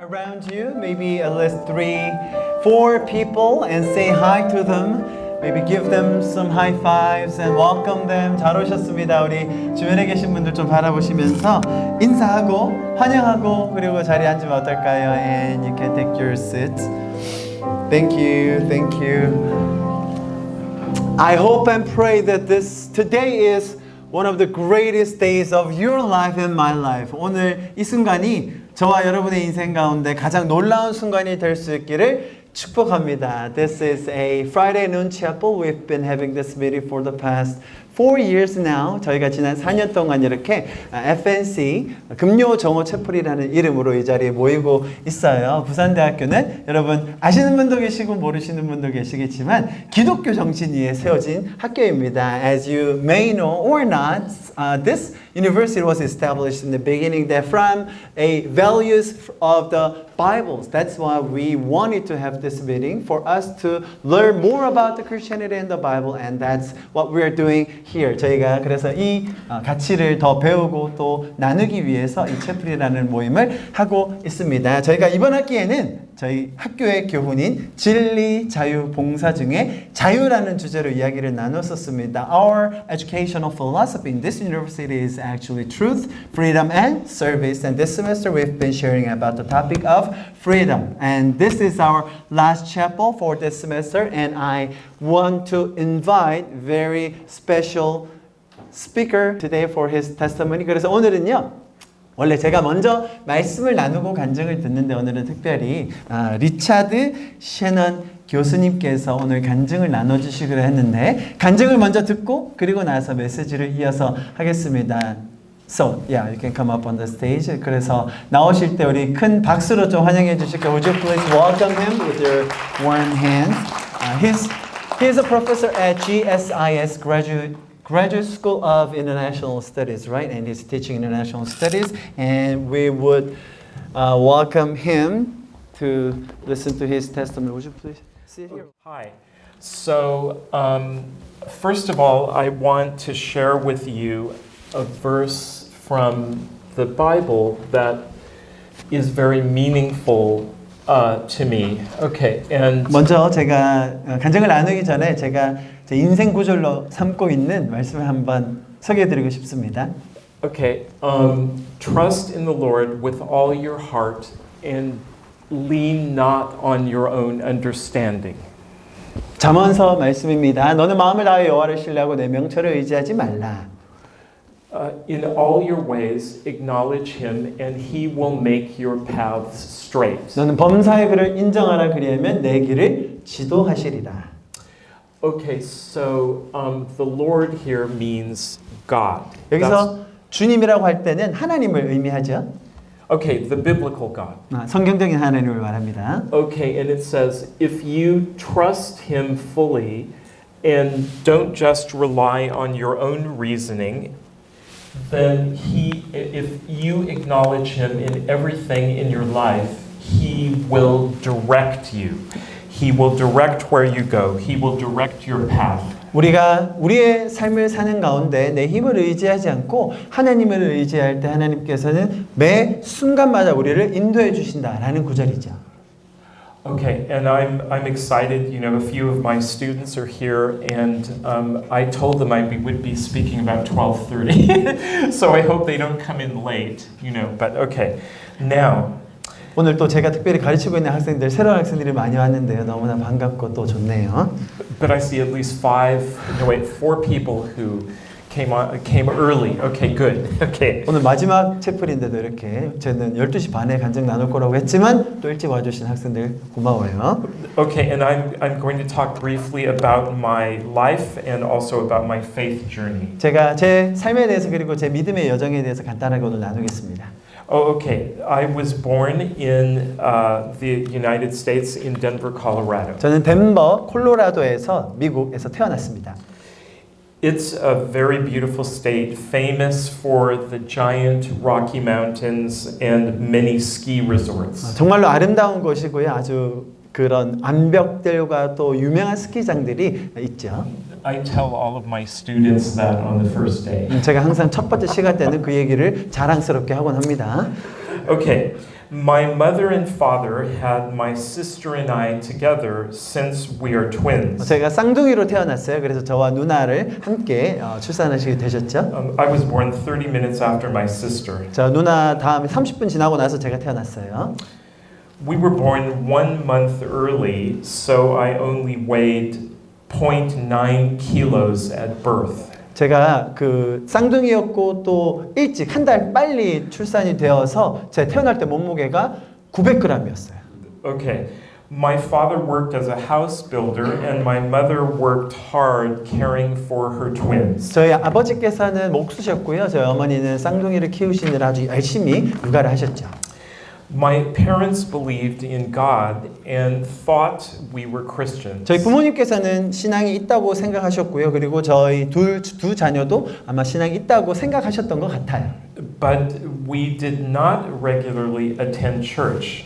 around you, maybe at least 3, 4 people, and say hi to them. Maybe give them some high fives and welcome them. 잘 오셨습니다. 우리 주변에 계신 분들 좀 바라보시면서 인사하고 환영하고 그리고 자리에 앉으면 어떨까요? And you can take your seats. Thank you, thank you. I hope and pray that today is one of the greatest days of your life and my life. 오늘 이 순간이 저와 여러분의 인생 가운데 가장 놀라운 순간이 될 수 있기를 축복합니다. This is a Friday noon chapel. We've been having this meeting for the past 4 years now. 저희가 지난 4년 동안 이렇게 FNC 금요 정오 채플이라는 이름으로 이 자리에 모이고 있어요. 부산대학교는 여러분 아시는 분도 계시고 모르시는 분도 계시겠지만 기독교 정신 위에 세워진 학교입니다. As you may know or not, this university was established in the beginning that from a values of the Bibles. That's why we wanted to have this meeting for us to learn more about the Christianity and the Bible, and that's what we are doing here. 저희가 그래서 이 가치를 더 배우고 또 나누기 위해서 이 채플이라는 모임을 하고 있습니다. 저희가 이번 학기에는 저희 학교의 교훈인 진리, 자유, 봉사 중에 자유라는 주제로 이야기를 나눴었습니다. Our educational philosophy in this university is actually truth, freedom, and service. And this semester we've been sharing about the topic of freedom. And this is our last chapel for this semester. And I want to invite very special speaker today for his testimony. 그래서 오늘은요. 원래 제가 먼저 말씀을 나누고 간증을 듣는데 오늘은 특별히 리차드 셰넌 교수님께서 오늘 간증을 나눠주시기로 했는데 간증을 먼저 듣고 그리고 나서 메시지를 이어서 하겠습니다. So, yeah, you can come up on the stage. 그래서 나오실 때 우리 큰 박수로 좀 환영해 주실까요? Would you please welcome him with your warm hands? He's a professor at GSIS Graduate School of International Studies, right? And he's teaching international studies. And we would welcome him to listen to his testimony. Would you please sit here? Hi. So, first of all, I want to share with you a verse from the Bible that is very meaningful to me. Okay, and 먼저 제가 간증을 나누기 전에 제가 제 인생 구절로 삼고 있는 말씀을 한번 소개해드리고 싶습니다. Okay, trust in the Lord with all your heart and lean not on your own understanding. 잠언서 말씀입니다. 너는 마음을 다하여 여호와를 신뢰하고 내 명철을 의지하지 말라. In all your ways acknowledge him and he will make your paths straight. 너는 범사의 그를 인정하라 그리하면 내 길을 지도하시리라. Okay, so the Lord here means God. 여기서 주님이라고 할 때는 하나님을 의미하죠. Okay, the biblical God. 성경적인 하나님을 말합니다. Okay, and it says, if you trust him fully and don't just rely on your own reasoning, then if you acknowledge him in everything in your life, he will direct you. He will direct where you go. He will direct your path. 우리가 우리의 삶을 사는 가운데 내 힘을 의지하지 않고 하나님을 의지할 때 하나님께서는 매 순간마다 우리를 인도해 주신다라는 구절이죠. Okay, and I'm excited. You know, a few of my students are here, and I told them I would be speaking about 12:30, so I hope they don't come in late. You know, but okay, now. 오늘 또 제가 특별히 가르치고 있는 학생들, 새로운 학생들이 많이 왔는데요. 너무나 반갑고 또 좋네요. But I see at least 4 people who came early. Okay, good. Okay. 오늘 마지막 채플인데도 이렇게 저는 12시 반에 간증 나눌 거라고 했지만 또 일찍 와주신 학생들 고마워요. Okay, and I'm going to talk briefly about my life and also about my faith journey. 제가 제 삶에 대해서 그리고 제 믿음의 여정에 대해서 간단하게 오늘 나누겠습니다. Oh, okay. I was born in the United States in Denver, Colorado. 저는 덴버, 콜로라도에서 미국에서 태어났습니다. It's a very beautiful state, famous for the giant Rocky Mountains and many ski resorts. 정말로 아름다운 곳이고요. 아주 그런 암벽들과 또 유명한 스키장들이 있죠. I tell all of my students that on the first day. 제가 항상 첫 번째 시간 때는 그 얘기를 자랑스럽게 하곤 합니다. Okay, My mother and father had my sister and I together since we are twins. 제가 쌍둥이로 태어났어요. 그래서 저와 누나를 함께 출산하시게 되셨죠. I was born 30 minutes after my sister. 저 누나 다음에 30분 지나고 나서 제가 태어났어요. We were born 1 month early, so I only weighed 0.9 kilos at birth. 제가 그 쌍둥이였고 또 일찍 한 달 빨리 출산이 되어서 제가 태어날 때 몸무게가 900g이었어요. Okay. My father worked as a house builder and my mother worked hard caring for her twins. 저희 아버지께서는 목수셨고요. 저희 어머니는 쌍둥이를 키우시느라 아주 열심히 육아를 하셨죠. My parents believed in God and thought we were Christians. 저희 부모님께서는 신앙이 있다고 생각하셨고요. 그리고 저희 두 자녀도 아마 신앙이 있다고 생각하셨던 것 같아요. But we did not regularly attend church.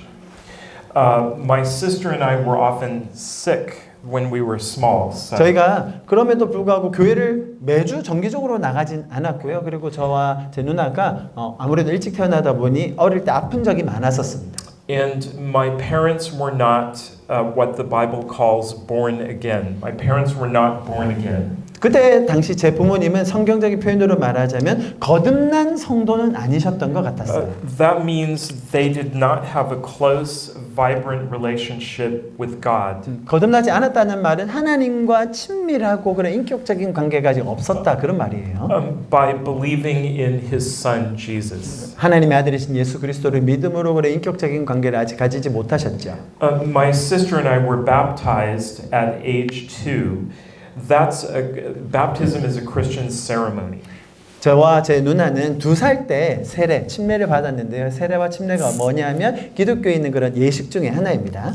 My sister and I were often sick when we were small. So. 저희가 그럼에도 불구하고 교회를 매주 정기적으로 나가진 않았고요. 그리고 저와 제 누나가 아무래도 일찍 태어나다 보니 어릴 때 아픈 적이 많았었습니다. And my parents were not what the Bible calls born again. My parents were not born again. 그때 당시 제 부모님은 성경적인 표현으로 말하자면 거듭난 성도는 아니셨던 것 같았어요. That means they did not have a close, vibrant relationship with God. 거듭나지 않았다는 말은 하나님과 친밀하고 그런 인격적인 관계가 아직 없었다 그런 말이에요. By believing in His Son Jesus. 하나님의 아들이신 예수 그리스도를 믿음으로 그런 인격적인 관계를 아직 가지지 못하셨죠. My sister and I were baptized at age 2. Baptism is a Christian ceremony. 저와 제 누나는 2살 때 세례, 침례를 받았는데요. 세례와 침례가 뭐냐면 기독교에 있는 그런 예식 중에 하나입니다.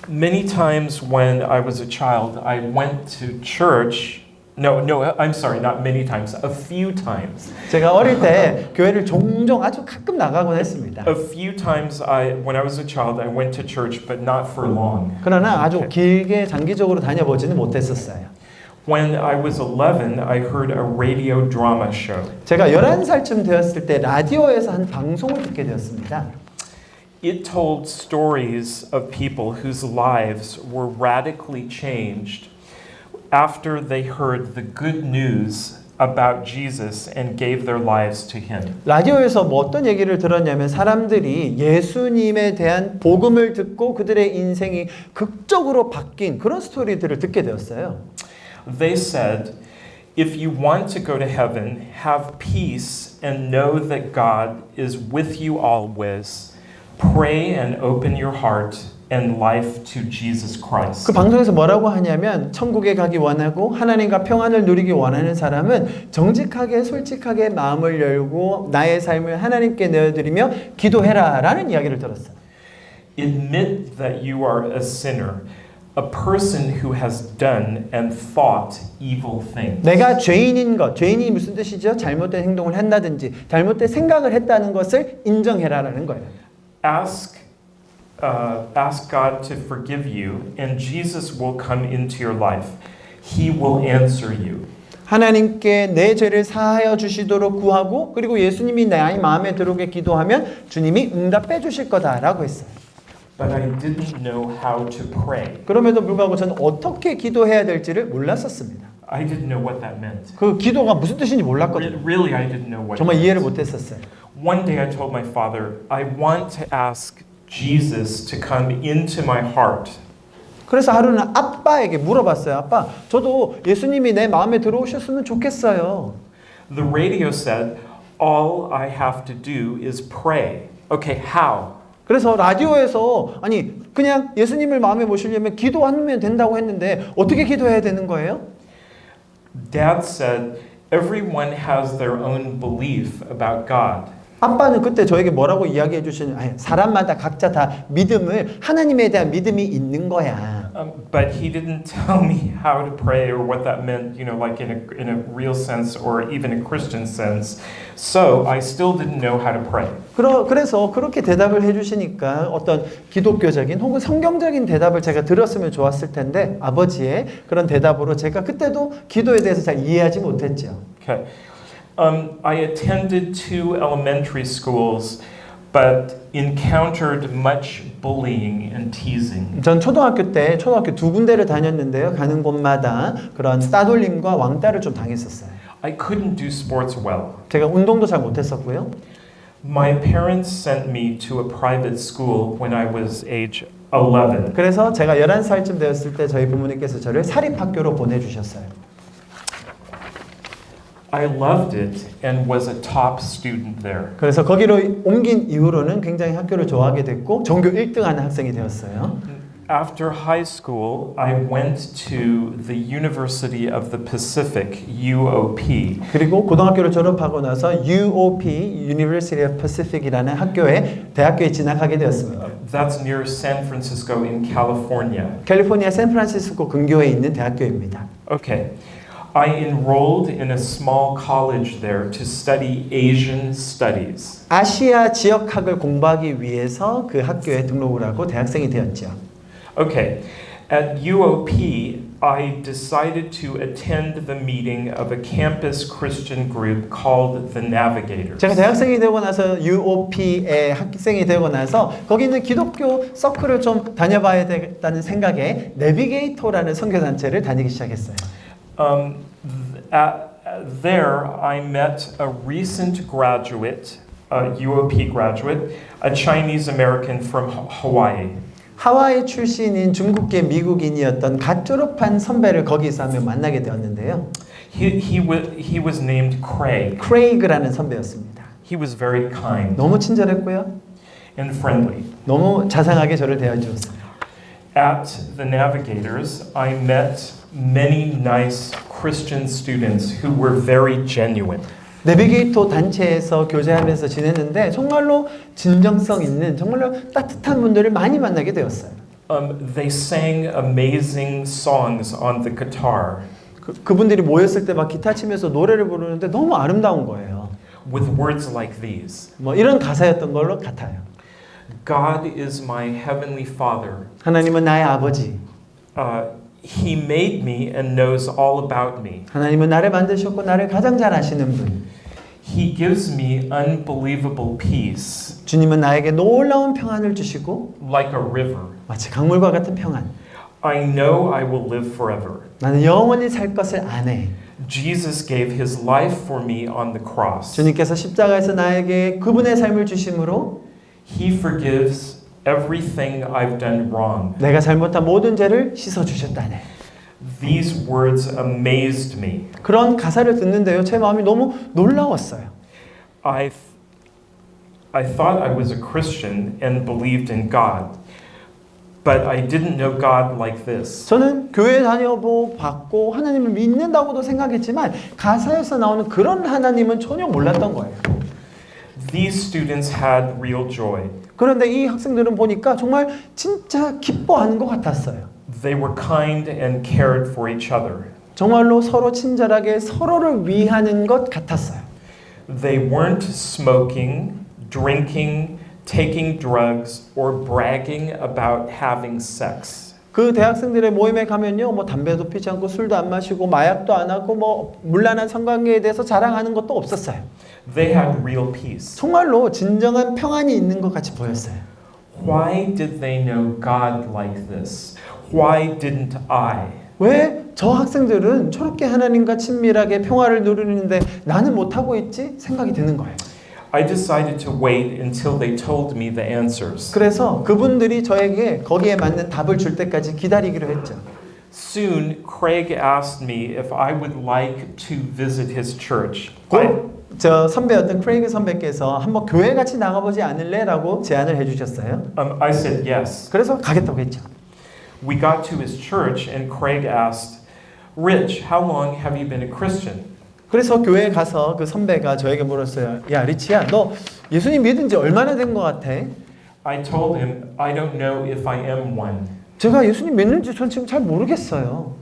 Many times when I was a child, I went to church. No, I'm sorry, not many times. A few times. 제가 어릴 때 교회를 종종 아주 가끔 나가곤 했습니다. A few times when I was a child, I went to church, but not for long. 그러나 아주 길게 장기적으로 다녀보지는 못했었어요. When I was 11, I heard a radio drama show. 제가 11살쯤 되었을 때 라디오에서 한 방송을 듣게 되었습니다. It told stories of people whose lives were radically changed after they heard the good news about Jesus and gave their lives to Him. 라디오에서 뭐 어떤 얘기를 들었냐면 사람들이 예수님에 대한 복음을 듣고 그들의 인생이 극적으로 바뀐 그런 스토리들을 듣게 되었어요. They said, if you want to go to heaven, have peace and know that God is with you always. Pray and open your heart and life to Jesus Christ. 그 방송에서 뭐라고 하냐면 천국에 가기 원하고 하나님과 평안을 누리기 원하는 사람은 정직하게 솔직하게 마음을 열고 나의 삶을 하나님께 내어드리며 기도해라라는 이야기를 들었어요. Admit that you are a sinner, a person who has done and thought evil things. 내가 죄인인 것, 죄인이 무슨 뜻이죠? 잘못된 행동을 한다든지 잘못된 생각을 했다는 것을 인정해라라는 거예요. Ask God to forgive you, and Jesus will come into your life. He will answer you. 하나님께 내 죄를 사하여 주시도록 구하고 그리고 예수님이 내 마음에 들어오게 기도하면 주님이 응답해 주실 거다라고 했어요. But I didn't know how to pray. 그럼에도 불구하고 저는 어떻게 기도해야 될지를 몰랐었습니다. I didn't know what that meant. 그 기도가 무슨 뜻인지 몰랐거든요. Really, I didn't know what. 정말 it 이해를 meant. 못했었어요. One day I told my father, I want to ask Jesus to come into my heart. 그래서 하루는 아빠에게 물어봤어요. 아빠, 저도 예수님이 내 마음에 들어오셨으면 좋겠어요. The radio said, all I have to do is pray. Okay, how? 그래서 라디오에서 아니 그냥 예수님을 마음에 모시려면 기도하면 된다고 했는데 어떻게 기도해야 되는 거예요? Dad said, everyone has their own belief about God. 아빠는 그때 저에게 뭐라고 이야기해 주시냐면 사람마다 각자 다 믿음을 하나님에 대한 믿음이 있는 거야. But he didn't tell me how to pray or what that meant, you know, like in a real sense or even a Christian sense. So I still didn't know how to pray. 그래서 그렇게 대답을 해주시니까 어떤 기독교적인 혹은 성경적인 대답을 제가 들었으면 좋았을 텐데 아버지의 그런 대답으로 제가 그때도 기도에 대해서 잘 이해하지 못했죠. Okay. I attended 2 elementary schools, but encountered much bullying and teasing. 전 초등학교 때 초등학교 두 군데를 다녔는데요. 가는 곳마다 그런 따돌림과 왕따를 좀 당했었어요. I couldn't do sports well. 제가 운동도 잘 못했었고요. My parents sent me to a private school when I was age 11. 그래서 제가 11살쯤 되었을 때 저희 부모님께서 저를 사립학교로 보내주셨어요. I loved it and was a top student there. 그래서 거기로 옮긴 이후로는 굉장히 학교를 좋아하게 됐고 전교 1등하는 학생이 되었어요. After high school, I went to the University of the Pacific, UOP. 그리고 고등학교를 졸업하고 나서 UOP, University of Pacific이라는 대학교에 진학하게 되었습니다. That's near San Francisco in California. 캘리포니아 샌프란시스코 근교에 있는 대학교입니다. Okay. I enrolled in a small college there to study Asian studies. 아시아 지역학을 공부하기 위해서 그 학교에 등록을 하고 대학생이 되었죠. Okay. At UOP, I decided to attend the meeting of a campus Christian group called the Navigators. 제가 대학생이 되고 나서 UOP에 학생이 되고 나서 거기 있는 기독교 서클을 좀 다녀봐야 되겠다는 생각에 내비게이터라는 선교단체를 다니기 시작했어요. There, I met a recent graduate, a UOP graduate, a Chinese American from Hawaii. 하와이 출신인 중국계 미국인이었던 갓 졸업한 선배를 거기서 하며 만나게 되었는데요. He was named Craig. 크레이그라는 선배였습니다. He was very kind 너무 친절했고요. and friendly. 너무 자상하게 저를 대해주었어요. At the Navigators, I met many nice Christian students who were very genuine. 내비게이터 단체에서 교제하면서 지냈는데 정말로 진정성 있는 정말로 따뜻한 분들을 많이 만나게 되었어요. They sang amazing songs on the guitar 그분들이 모였을 때 막 기타 치면서 노래를 부르는데 너무 아름다운 거예요. with words like these. 뭐 이런 가사였던 걸로 같아요. God is my heavenly Father. 하나님은 나의 아버지. He made me and knows all about me. 하나님은 나를 만드셨고 나를 가장 잘 아시는 분. He gives me unbelievable peace, 주님은 나에게 놀라운 평안을 주시고 like a river. 마치 강물과 같은 평안. I know I will live forever. 나는 영원히 살 것을 아네. Jesus gave his life for me on the cross. 주님께서 십자가에서 나에게 그분의 삶을 주심으로 He forgives everything I've done wrong. 내가 잘못한 모든 죄를 씻어 주셨다네. These words amazed me. 그런 가사를 듣는데요. 제 마음이 너무 놀라웠어요. I thought I was a Christian and believed in God, but I didn't know God like this. 저는 교회 다녀봤고 하나님을 믿는다고도 생각했지만 가사에서 나오는 그런 하나님은 전혀 몰랐던 거예요. These students had real joy. 그런데 이 학생들은 보니까 정말 진짜 기뻐하는 것 같았어요. They were kind and cared for each other. 정말로 서로 친절하게 서로를 위하는 것 같았어요. They weren't smoking, drinking, taking drugs, or bragging about having sex. 그 대학생들의 모임에 가면요, 뭐 담배도 피지 않고 술도 안 마시고 마약도 안 하고 뭐 문란한 성관계에 대해서 자랑하는 것도 없었어요. They had real peace. 정말로 진정한 평안이 있는 것 같이 보였어요. Why did they know God like this? Why didn't I? 왜 저 학생들은 저렇게 하나님과 친밀하게 평화를 누리는데 나는 못하고 있지? 생각이 드는 거예요. I decided to wait until they told me the answers. 그래서 그분들이 저에게 거기에 맞는 답을 줄 때까지 기다리기로 했죠. Soon, Craig asked me if I would like to visit his church. 저 선배였던 크레이그 선배께서 한번 교회 같이 나가보지 않을래? 라고 제안을 해주셨어요. I said yes. 그래서 가겠다고 했죠. We got to his church and Craig asked, Rich, how long have you been a Christian? 그래서 교회에 가서 그 선배가 저에게 물었어요. 야 리치야, 너 예수님 믿은 지 얼마나 된 것 같아? I told him, I don't know if I am one. 제가 예수님 믿는지 전 지금 잘 모르겠어요.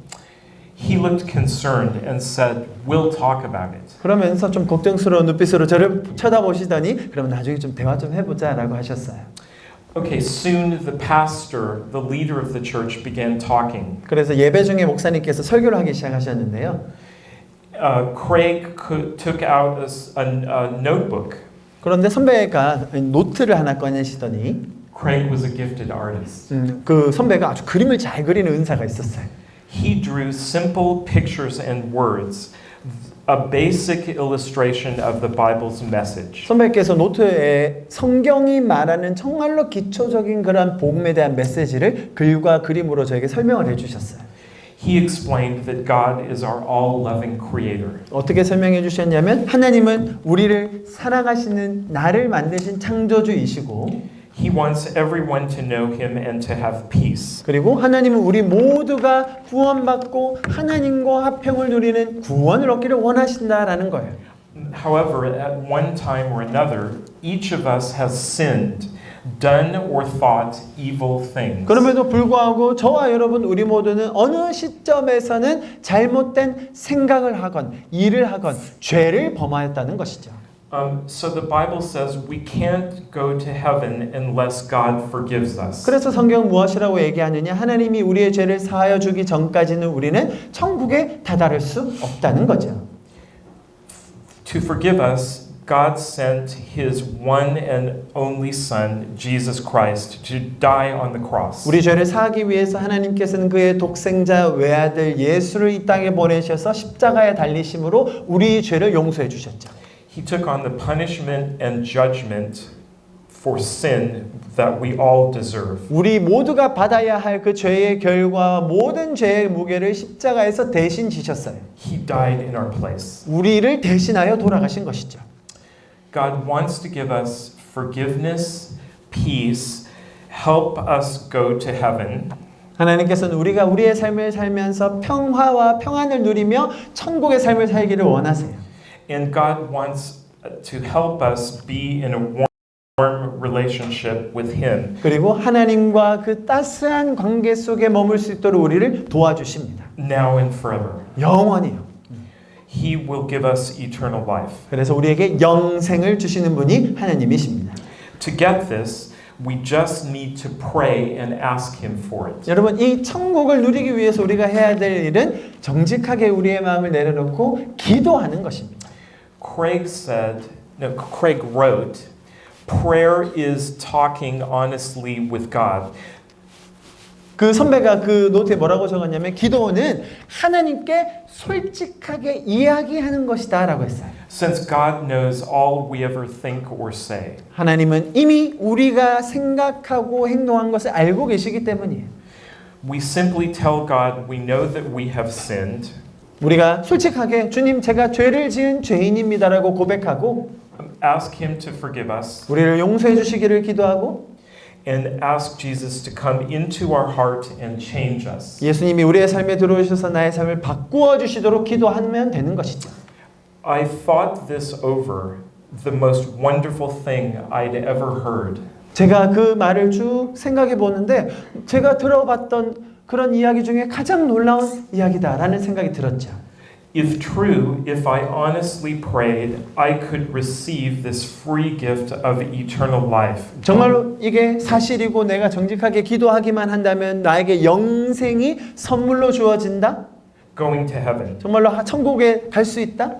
He looked concerned and said, we'll talk about it. 그러면서 좀 걱정스러운 눈빛으로 저를 쳐다보시더니 그럼 나중에 좀 대화 좀 해보자 라고 하셨어요. Okay, soon the pastor, the leader of the church, began talking. 그래서 예배 중에 목사님께서 설교를 하기 시작하셨는데요. Craig took out a notebook. 그런데 선배가 노트를 하나 꺼내시더니 Craig was a gifted artist. 그 선배가 아주 그림을 잘 그리는 은사가 있었어요. He drew simple pictures and words, a basic illustration of the Bible's message. 선배께서 노트에 성경이 말하는 정말로 기초적인 그런 복음에 대한 메시지를 글과 그림으로 저에게 설명을 해주셨어요. He explained that God is our all-loving creator. 어떻게 설명해 주셨냐면 하나님은 우리를 사랑하시는 나를 만드신 창조주이시고 He wants everyone to know him and to have peace. 그리고 하나님은 우리 모두가 구원받고 하나님과 화평을 누리는 구원을 얻기를 원하신다라는 거예요. However, at one time or another, each of us has sinned, done or thought evil things. 그럼에도 불구하고 저와 여러분 우리 모두는 어느 시점에서는 잘못된 생각을 하건 일을 하건 죄를 범하였다는 것이죠. So the Bible says we can't go to heaven unless God forgives us. 그래서 성경 무엇이라고 얘기하느냐? 하나님이 우리의 죄를 사하여 주기 전까지는 우리는 천국에 다다를 수 없다는 거죠. To forgive us, God sent His one and only Son, Jesus Christ, to die on the cross. 우리 죄를 사하기 위해서 하나님께서는 그의 독생자 외아들 예수를 이 땅에 보내셔서 십자가에 달리심으로 우리 죄를 용서해 주셨죠. He took on the punishment and judgment for sin that we all deserve. 우리 모두가 받아야 할 그 죄의 결과 모든 죄의 무게를 십자가에서 대신 지셨어요. He died in our place. 우리를 대신하여 돌아가신 것이죠. God wants to give us forgiveness, peace, help us go to heaven. 하나님께서는 우리가 우리의 삶을 살면서 평화와 평안을 누리며 천국의 삶을 살기를 원하세요. And God wants to help us be in a warm relationship with Him. 그리고 하나님과 그 따스한 관계 속에 머물 수 있도록 우리를 도와주십니다. Now and forever. 영원히요. He will give us eternal life. 그래서 우리에게 영생을 주시는 분이 하나님이십니다. To get this, we just need to pray and ask Him for it. 여러분 이 천국을 누리기 위해서 우리가 해야 될 일은 정직하게 우리의 마음을 내려놓고 기도하는 것입니다. Craig wrote, prayer is talking honestly with God. 그 선배가 그 노트에 뭐라고 적었냐면 기도는 하나님께 솔직하게 이야기하는 것이다 라고 했어요. Since God knows all we ever think or say. 하나님은 이미 우리가 생각하고 행동한 것을 알고 계시기 때문이에요. We simply tell God we know that we have sinned. 우리가 솔직하게 주님 제가 죄를 지은 죄인입니다라고 고백하고 Ask Him to forgive us. 우리를 용서해 주시기를 기도하고 And ask Jesus to come into our heart and change us. 예수님이 우리의 삶에 들어오셔서 나의 삶을 바꾸어 주시도록 기도하면 되는 것이죠. I thought this over, the most wonderful thing I'd ever heard. 제가 그 말을 쭉 생각해 보는데 제가 들어봤던 그런 이야기 중에 가장 놀라운 이야기다라는 생각이 들었죠. If true, if I honestly prayed, I could receive this free gift of eternal life. 정말로 이게 사실이고 내가 정직하게 기도하기만 한다면 나에게 영생이 선물로 주어진다? Going to heaven. 정말로 천국에 갈 수 있다?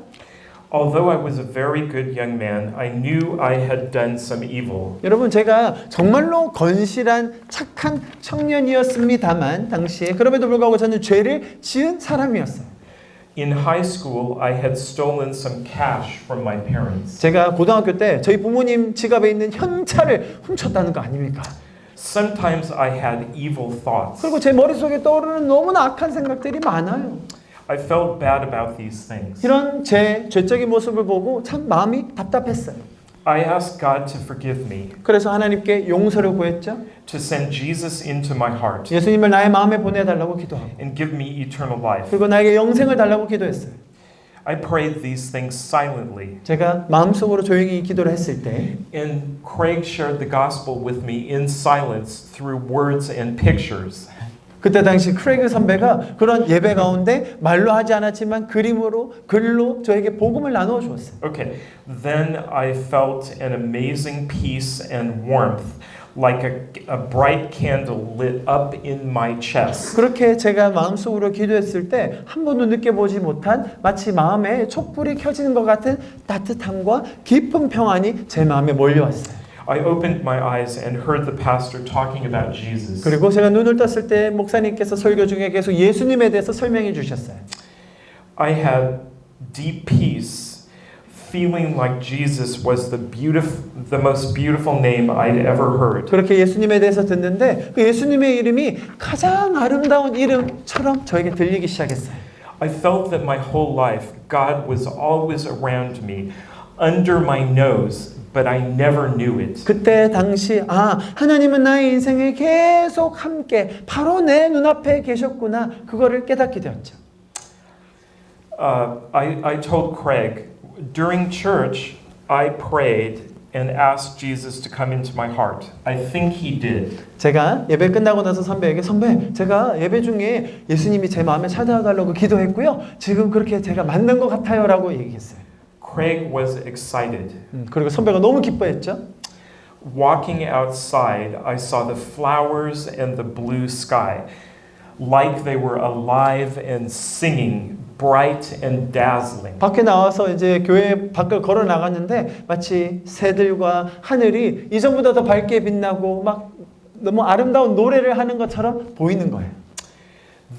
Although I was a very good young man, I knew I had done some evil. 여러분 제가 정말로 건실한 착한 청년이었습니다만 당시에 그럼에도 불구하고 저는 죄를 지은 사람이었어요. In high school, I had stolen some cash from my parents. 제가 고등학교 때 저희 부모님 지갑에 있는 현찰을 훔쳤다는 거 아닙니까? Sometimes I had evil thoughts. 그리고 제 머릿속에 떠오르는 너무나 악한 생각들이 많아요. I felt bad about these things. 이런 제 죄적인 모습을 보고 참 마음이 답답했어요. I asked God to forgive me, 그래서 하나님께 용서를 구했죠. to send Jesus into my heart, 예수님을 나의 마음에 보내달라고 기도하고 and give me eternal life. 그리고 나에게 영생을 달라고 기도했어요. I prayed these things silently, 제가 마음속으로 조용히 기도를 했을 때 and Craig shared the gospel with me in silence through words and pictures. 그때 당시 크레이그 선배가 그런 예배 가운데 말로 하지 않았지만 그림으로 글로 저에게 복음을 나누어 주었어요. Okay, then I felt an amazing peace and warmth, like a bright candle lit up in my chest. 그렇게 제가 마음속으로 기도했을 때 한 번도 느껴보지 못한 마치 마음에 촛불이 켜지는 것 같은 따뜻함과 깊은 평안이 제 마음에 몰려왔어요. I opened my eyes and heard the pastor talking about Jesus. 그리고 제가 눈을 떴을 때 목사님께서 설교 중에 계속 예수님에 대해서 설명해 주셨어요. I had deep peace, feeling like Jesus was the most beautiful name I'd ever heard. 그렇게 예수님에 대해서 듣는데 그 예수님의 이름이 가장 아름다운 이름처럼 저에게 들리기 시작했어요. I felt that my whole life God was always around me, under my nose, but I never knew it. 그때 당시 하나님은 나의 인생에 계속 함께 바로 내 눈앞에 계셨구나 그거를 깨닫게 되었죠. I told Craig, during church, I prayed and asked Jesus to come into my heart. I think he did. 제가 예배 끝나고 나서 선배에게 선배 제가 예배 중에 예수님이 제 마음에 찾아와 달라고 기도했고요. 지금 그렇게 제가 만난 것 같아요 라고 얘기했어요. Craig was excited. 그리고 선배가 너무 기뻐했죠. Walking outside, I saw the flowers and the blue sky, like they were alive and singing, bright and dazzling. 밖에 나와서 이제 교회 밖을 걸어 나갔는데 마치 새들과 하늘이 이전보다 더 밝게 빛나고 막 너무 아름다운 노래를 하는 것처럼 보이는 거예요.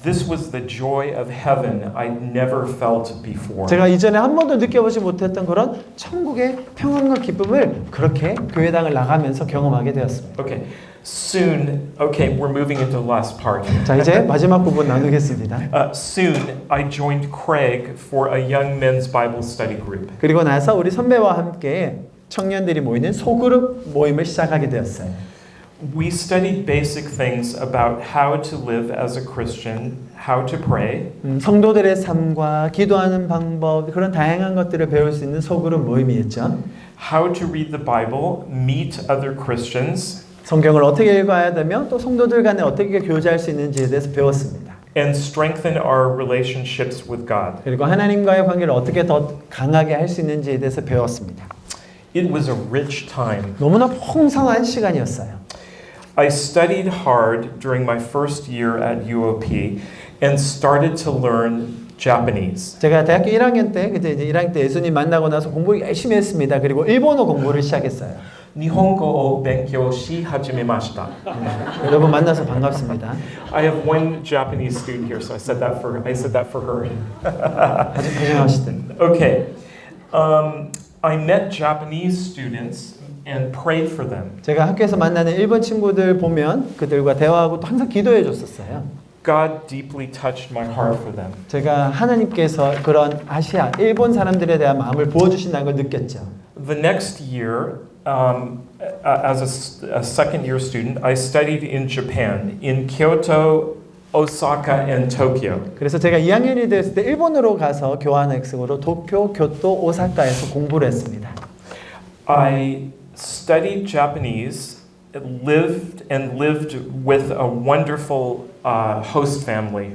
This was the joy of heaven I'd never felt before. 제가 이전에 한 번도 느껴보지 못했던 그런 천국의 평안과 기쁨을 그렇게 교회당을 나가면서 경험하게 되었습니다. Okay, we're moving into the last part. 자, 이제 마지막 부분 나누겠습니다. Soon, I joined Craig for a young men's Bible study group. 그리고 나서 우리 선배와 함께 청년들이 모이는 소그룹 모임을 시작하게 되었어요. We studied basic things about how to live as a Christian, how to pray. 성도들의 삶과 기도하는 방법 그런 다양한 것들을 배울 수 있는 소그룹 모임이었죠. How to read the Bible, meet other Christians. 성경을 어떻게 읽어야 되며 또 성도들 간에 어떻게 교제할 수 있는지에 대해서 배웠습니다. And strengthen our relationships with God. 그리고 하나님과의 관계를 어떻게 더 강하게 할 수 있는지에 대해서 배웠습니다. It was a rich time. 너무나 풍성한 시간이었어요. I studied hard during my first year at UOP and started to learn Japanese. 제가 대학교 1학년 때 그때 이제 1학년 때 예수님 만나고 나서 공부 열심히 했습니다. 그리고 일본어 공부를 시작했어요. 일본어勉強し始めました. 여러분 만나서 반갑습니다. I have one Japanese student here, so I said that for her. 아주 고생하시대. Okay, I met Japanese students and prayed for them. 제가 학교에서 만나는 일본 친구들 보면 그들과 대화하고 또 항상 기도해 줬었어요. God deeply touched my heart for them. 제가 하나님께서 그런 아시아, 일본 사람들에 대한 마음을 부어주신다는 걸 느꼈죠. The next year, as a second year student, I studied in Japan, in Kyoto, Osaka, and Tokyo. 그래서 제가 2학년이 됐을 때 일본으로 가서 교환학생으로 도쿄, 교토, 오사카에서 공부를 했습니다. I studied Japanese, lived with a wonderful host family.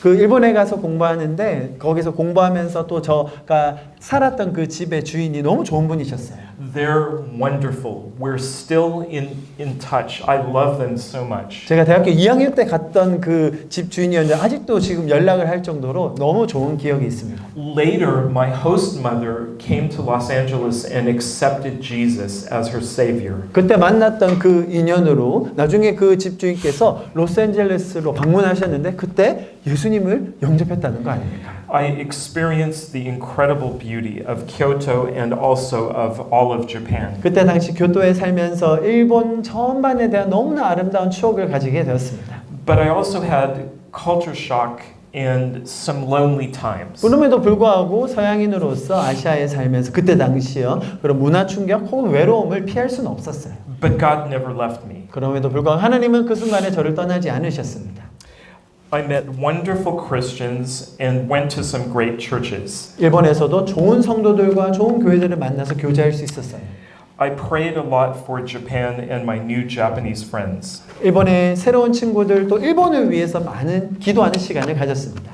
그 일본에 가서 공부하는데 거기서 공부하면서 또 저가 살았던 그 집의 주인이 너무 좋은 분이셨어요. They're wonderful. We're still in touch. I love them so much. 제가 대학교 2학년 때 갔던 그 집 주인이었는데 아직도 지금 연락을 할 정도로 너무 좋은 기억이 있습니다. Later, my host mother came to Los Angeles and accepted Jesus as her savior. 그때 만났던 그 인연으로 나중에 그 집 주인께서 로스앤젤레스로 방문하셨는데 그때 예수님을 영접했다는 거 아닙니까? I experienced the incredible beauty of Kyoto and also of all of Japan. 그때 당시 교토에 살면서 일본 전반에 대한 너무나 아름다운 추억을 가지게 되었습니다. But I also had culture shock and some lonely times. 그럼에도 불구하고 서양인으로서 아시아에 살면서 그때 당시요 그런 문화 충격 혹은 외로움을 피할 수는 없었어요. But God never left me. 그럼에도 불구하고 하나님은 그 순간에 저를 떠나지 않으셨습니다. I met wonderful Christians and went to some great churches. 일본에서도 좋은 성도들과 좋은 교회들을 만나서 교제할 수 있었어요. I prayed a lot for Japan and my new Japanese friends. 일본의 새로운 친구들 또 일본을 위해서 많은 기도하는 시간을 가졌습니다.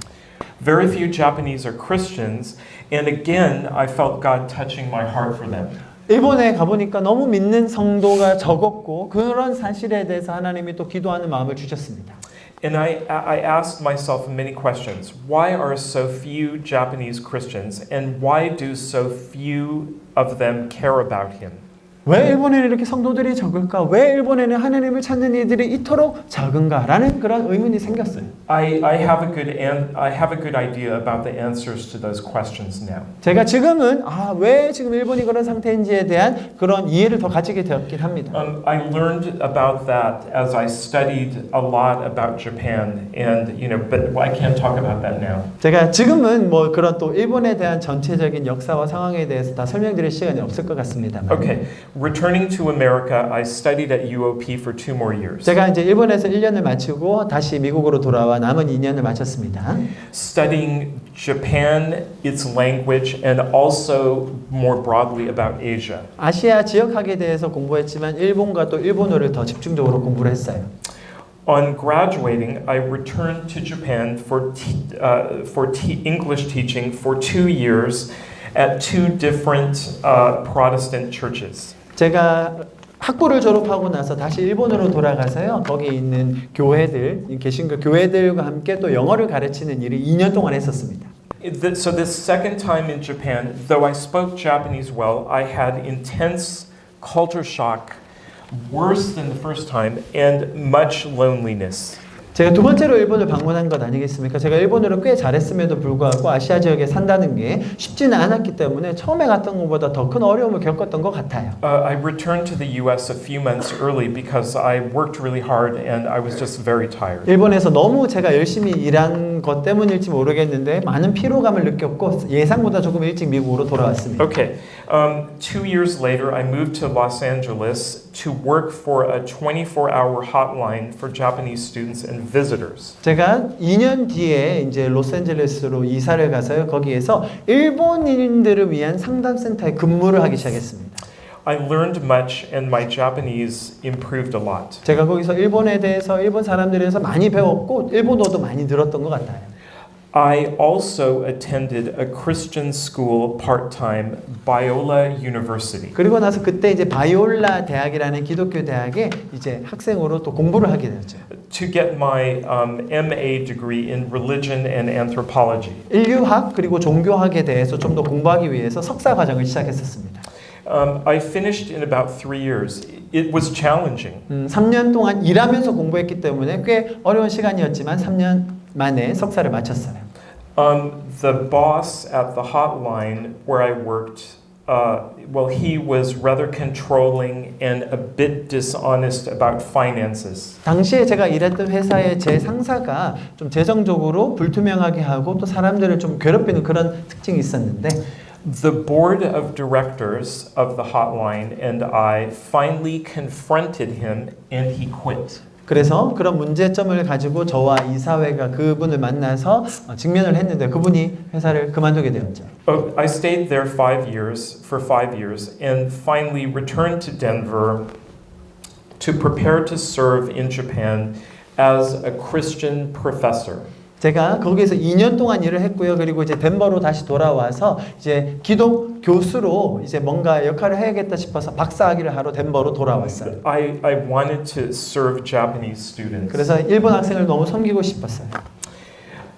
Very few Japanese are Christians, and again I felt God touching my heart for them. 일본에 가보니까 너무 믿는 성도가 적었고 그런 사실에 대해서 하나님이 또 기도하는 마음을 주셨습니다. And I asked myself many questions. Why are so few Japanese Christians, and why do so few of them care about him? 왜 일본에는 이렇게 성도들이 적을까? 왜 일본에는 하나님을 찾는 이들이 이토록 적은가라는 그런 의문이 생겼어요. I have a good idea about the answers to those questions now. 제가 지금은 왜 지금 일본이 그런 상태인지에 대한 그런 이해를 더 가지게 되었긴 합니다. I learned about that as I studied a lot about Japan, and but I can't talk about that now. 제가 지금은 뭐 그런 또 일본에 대한 전체적인 역사와 상황에 대해서 다 설명드릴 시간이 없을 것 같습니다. Okay, returning to America, I studied at UOP for 2 more years. 제가 이제 일본에서 1년을 마치고 다시 미국으로 돌아와 남은 2년을 마쳤습니다. Studying Japan, its language, and also more broadly about Asia. 아시아 지역학에 대해서 공부했지만 일본과 또 일본어를 더 집중적으로 공부를 했어요. On graduating, I returned to Japan for English teaching for 2 years at 2 different Protestant churches. 제가 학부를 졸업하고 나서 다시 일본으로 돌아가서요. 거기 있는 교회들, 개신교 교회들과 함께 또 영어를 가르치는 일을 2년 동안 했었습니다. So this second time in Japan, though I spoke Japanese well, I had intense culture shock, worse than the first time, and much loneliness. 제가 두 번째로 일본을 방문한 것 아니겠습니까? 제가 일본어를 꽤 잘했음에도 불구하고 아시아 지역에 산다는 게 쉽지는 않았기 때문에 처음에 갔던 것보다 더 큰 어려움을 겪었던 것 같아요. I returned to the U.S. a few months early because I worked really hard and I was just very tired. 일본에서 너무 제가 열심히 일한 것 때문일지 모르겠는데 많은 피로감을 느꼈고 예상보다 조금 일찍 미국으로 돌아왔습니다. Okay, 2 years later, I moved to Los Angeles to work for a 24-hour hotline for Japanese students and visitors. 제가 2년 뒤에 이제 로스앤젤레스로 이사를 가서요. 거기에서 일본인들을 위한 상담센터에 근무를 하기 시작했습니다. I learned much and my Japanese improved a lot. 제가 거기서 일본에 대해서 일본 사람들에 대해서 많이 배웠고 일본어도 많이 늘었던 것 같아요. I also attended a Christian school part-time, Biola University. 그리고 나서 그때 이제 바이올라 대학이라는 기독교 대학에 이제 학생으로 또 공부를 하게 되었죠. To get my MA degree in religion and anthropology. 인류학 그리고 종교학에 대해서 좀 더 공부하기 위해서 석사 과정을 시작했었습니다. I finished in about 3 years. It was challenging. 3년 동안 일하면서 공부했기 때문에 꽤 어려운 시간이었지만 3년 만에 석사를 마쳤어요. The boss at the hotline where I worked, he was rather controlling and a bit dishonest about finances. 당시에 제가 일했던 회사의 제 상사가 좀 재정적으로 불투명하게 하고 또 사람들을 좀 괴롭히는 그런 특징이 있었는데 The board of directors of the hotline and I finally confronted him and he quit. 그래서 그런 문제점을 가지고 저와 이사회가 그분을 만나서 직면을 했는데 그분이 회사를 그만두게 되었죠. I stayed there for 5 years and finally returned to Denver to prepare to serve in Japan as a Christian professor. 제가 거기에서 2년 동안 일을 했고요. 그리고 이제 덴버로 다시 돌아와서 이제 기독 교수로 이제 뭔가 역할을 해야겠다 싶어서 박사학위를 하러 덴버로 돌아왔어요. I wanted to serve Japanese students. 그래서 일본 학생을 너무 섬기고 싶었어요.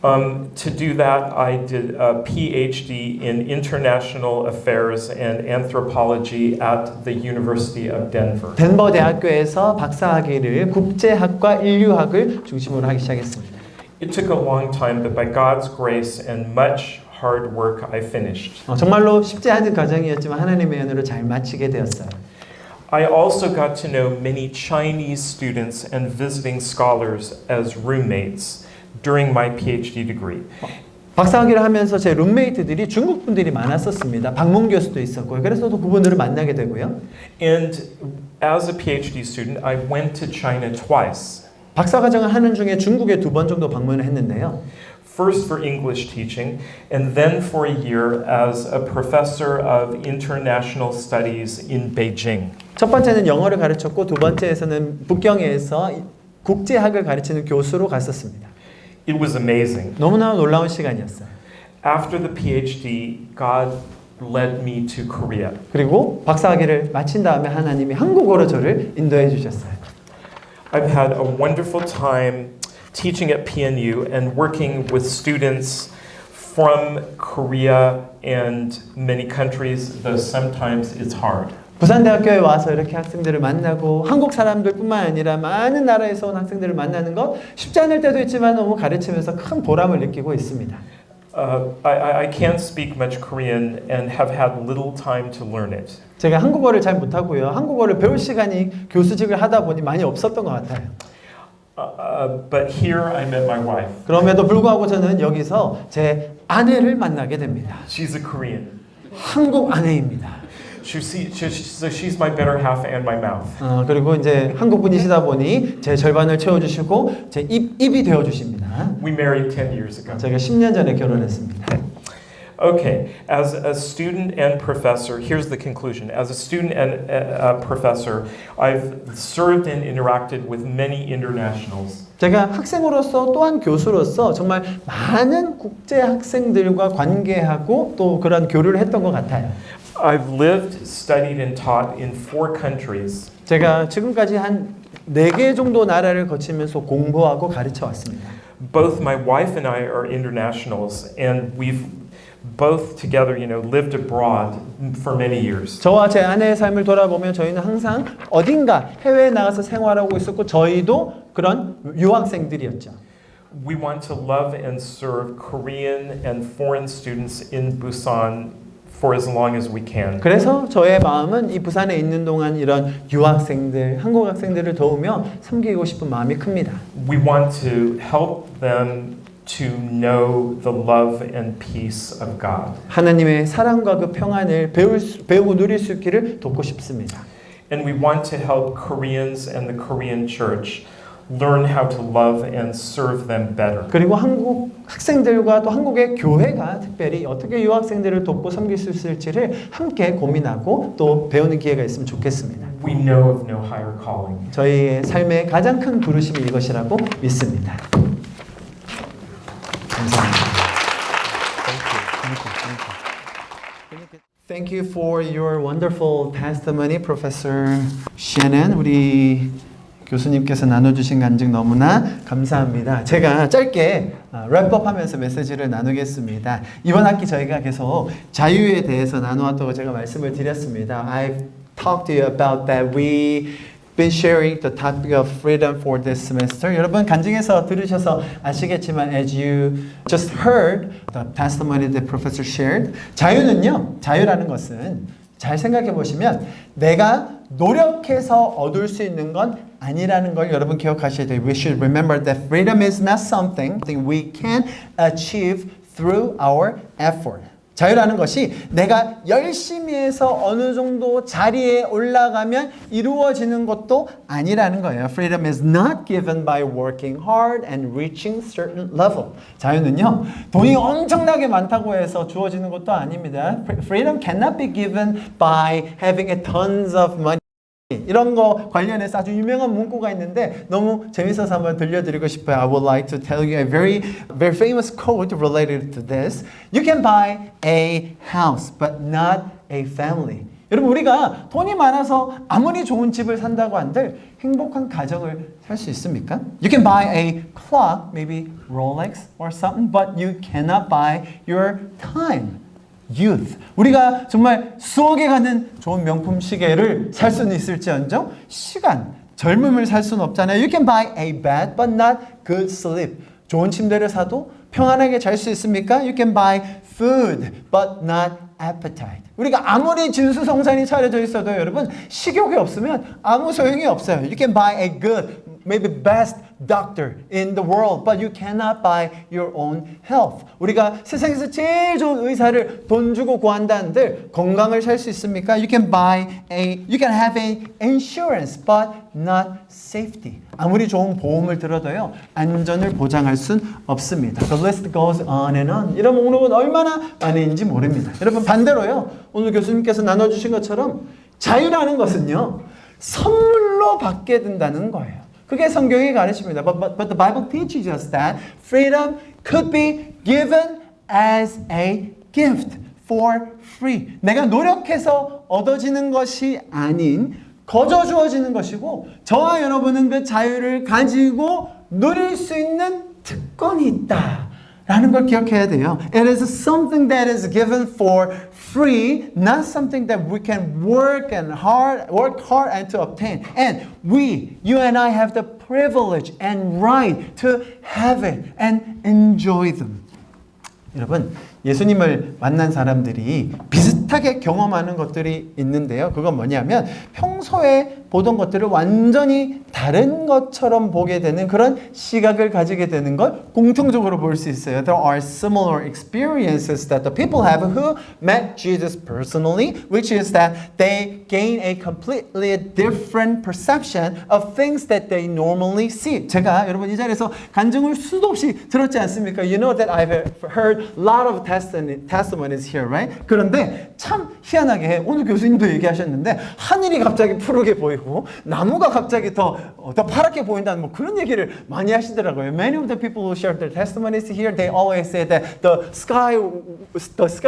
To do that, I did a PhD in International Affairs and Anthropology at the University of Denver. 덴버 대학교에서 박사학위를 국제학과 인류학을 중심으로 하기 시작했습니다. It took a long time, but by God's grace and much hard work, I finished. 정말로 쉽지 않은 과정이었지만 하나님의 은혜로 잘 마치게 되었어요. I also got to know many Chinese students and visiting scholars as roommates during my PhD degree. 박사학위를 하면서 제 룸메이트들이 중국 분들이 많았었습니다. 방문 교수도 있었고요. 그래서 또 그분들을 만나게 되고요. And as a PhD student, I went to China twice. 박사 과정을 하는 중에 중국에 2번 정도 방문을 했는데요. First for English teaching, and then for a year as a professor of international studies in Beijing. 첫 번째는 영어를 가르쳤고 두 번째에서는 북경에서 국제학을 가르치는 교수로 갔었습니다. It was amazing. 너무나 놀라운 시간이었어요. After the PhD, God led me to Korea. 그리고 박사학위를 마친 다음에 하나님이 한국어로 저를 인도해 주셨어요. I've had a wonderful time teaching at PNU and working with students from Korea and many countries, though sometimes it's hard. 부산대학교에 와서 이렇게 학생들을 만나고 한국 사람들뿐만 아니라 많은 나라에서 온 학생들을 만나는 것 쉽지 않을 때도 있지만 너무 가르치면서 큰 보람을 느끼고 있습니다. I can't speak much Korean and have had little time to learn it. 제가 한국어를 잘 못하고요. 한국어를 배울 시간이 교수직을 하다 보니 많이 없었던 것 같아요. But here I met my wife. 그럼에도 불구하고 저는 여기서 제 아내를 만나게 됩니다. She's a Korean. 한국 아내입니다. So she's my better half and my mouth. 그리고 이제 한국 분이시다 보니 제 절반을 채워주시고 제 입이 되어주십니다. We married 10 years ago. 제가 10년 전에 결혼했습니다. Okay, as a student and professor, here's the conclusion. As a student and a professor, I've served and interacted with many internationals. 제가 학생으로서 또한 교수로서 정말 많은 국제 학생들과 관계하고 또 그런 교류를 했던 것 같아요. I've lived, studied, and taught in 4 countries. 제가 지금까지 한 4개 정도 나라를 거치면서 공부하고 가르쳐 왔습니다. Both my wife and I are internationals, and we've both together, lived abroad for many years. 저와 제 아내의 삶을 돌아보면 저희는 항상 어딘가 해외에 나가서 생활하고 있었고 저희도 그런 유학생들이었죠. We want to love and serve Korean and foreign students in Busan for as long as we can. 그래서 저의 마음은 이 부산에 있는 동안 이런 유학생들, 한국 학생들을 도우며 섬기고 싶은 마음이 큽니다. We want to help them to know the love and peace of God. 하나님의 사랑과 그 평안을 배우고 누릴 수 있기를 돕고 싶습니다. And we want to help Koreans and the Korean church learn how to love and serve them better. 그리고 한국 학생들과 또 한국의 교회가 특별히 어떻게 유학생들을 돕고 섬길 수 있을지를 함께 고민하고 또 배우는 기회가 있으면 좋겠습니다. We know of no higher calling. 저희의 삶의 가장 큰 부르심이 이것이라고 믿습니다. 감사합니다. Thank you for your wonderful testimony, Professor Shannon. 우리 교수님께서 나눠주신 간증 너무나 감사합니다. 제가 짧게 랩업하면서 메시지를 나누겠습니다. 이번 학기 저희가 계속 자유에 대해서 나누었다고 제가 말씀을 드렸습니다. I've talked to you about that. We've been sharing the topic of freedom for this semester. 여러분 간증에서 들으셔서 아시겠지만 as you just heard the testimony that Professor shared, 자유는요, 자유라는 것은 잘 생각해 보시면 내가 노력해서 얻을 수 있는 건 아니라는 걸 여러분 기억하셔야 돼요. We should remember that freedom is not something we can achieve through our effort. 자유라는 것이 내가 열심히 해서 어느 정도 자리에 올라가면 이루어지는 것도 아니라는 거예요. Freedom is not given by working hard and reaching certain level. 자유는요, 돈이 엄청나게 많다고 해서 주어지는 것도 아닙니다. Freedom cannot be given by having tons of money. 이런 거 관련해서 아주 유명한 문구가 있는데 너무 재밌어서 한번 들려드리고 싶어요. I would like to tell you a very famous quote related to this. You can buy a house, but not a family. 여러분 우리가 돈이 많아서 아무리 좋은 집을 산다고 한들 행복한 가정을 살 수 있습니까? You can buy a clock, maybe Rolex or something, but you cannot buy your time. youth. 우리가 정말 수억에 가는 좋은 명품 시계를 살 수는 있을지언정 시간, 젊음을 살 수는 없잖아요. You can buy a bed but not good sleep. 좋은 침대를 사도 평안하게 잘 수 있습니까? You can buy food but not appetite. 우리가 아무리 진수성찬이 차려져 있어도 여러분 식욕이 없으면 아무 소용이 없어요. You can buy a good, maybe best doctor in the world, but you cannot buy your own health. 우리가 세상에서 제일 좋은 의사를 돈 주고 구한다는데 건강을 살 수 있습니까? You can have a insurance, but not safety. 아무리 좋은 보험을 들어도요 안전을 보장할 순 없습니다. The list goes on and on. 이런 목록은 얼마나 많은지 모릅니다. 여러분 반대로요 오늘 교수님께서 나눠주신 것처럼 자유라는 것은요 선물로 받게 된다는 거예요. 그게 성경이 가르칩니다. But the Bible teaches us that freedom could be given as a gift for free. 내가 노력해서 얻어지는 것이 아닌 거저 주어지는 것이고 저와 여러분은 그 자유를 가지고 누릴 수 있는 특권이 있다 라는 걸 기억해야 돼요. It is something that is given for free, not something that we can work hard and to obtain. And you and I have the privilege and right to have it and enjoy them. 여러분, 예수님을 만난 사람들이 비슷하게 경험하는 것들이 있는데요. 그건 뭐냐면 평소에 보던 것들을 완전히 다른 것처럼 보게 되는 그런 시각을 가지게 되는 걸 공통적으로 볼 수 있어요. There are similar experiences that the people have who met Jesus personally, which is that they gain a completely different perception of things that they normally see. 제가 여러분 이 자리에서 간증을 수도 없이 들었지 않습니까? You know that I've heard a lot of testimonies here, right? 그런데 참 희한하게 오늘 교수님도 얘기하셨는데 하늘이 갑자기 푸르게 보이고 나무가 갑자기 더 파랗게 보인다는 뭐 그런 얘기를 많이 하시더라고요. Many of the people who shared their testimonies here, they always say that the sky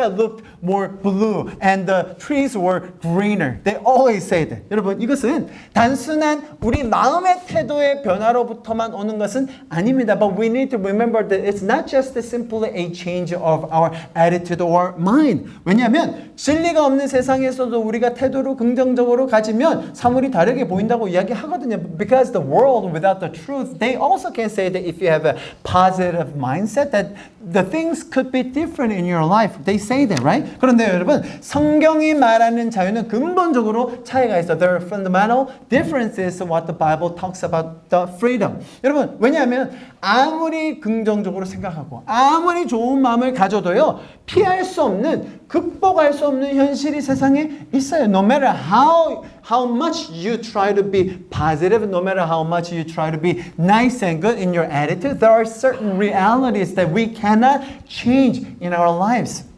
looked more blue and the trees were greener. They always say that. 여러분 이것은 단순한 우리 마음의 태도의 변화로부터만 오는 것은 아닙니다. But we need to remember that it's not just simply a change of our attitude or mind. 왜냐하면 진리가 없는 세상에서도 우리가 태도를 긍정적으로 가지면 사물이 다르게 보인다고 이야기하거든요. Because the world without the truth, they also can say that if you have a positive mindset, that the things could be different in your life. They say that, right? 그런데 여러분, 성경이 말하는 자유는 근본적으로 차이가 있어. There are fundamental differences in what the Bible talks about the freedom. 여러분, 왜냐하면 아무리 긍정적으로 생각하고 아무리 좋은 마음을 가져도요, 피할 수 없는, 극복할 수 없는 현실이 세상에 있어요. No matter how much you try to be positive, no matter how much you try to be nice and good in your attitude, there are certain realities that we cannot change in our lives.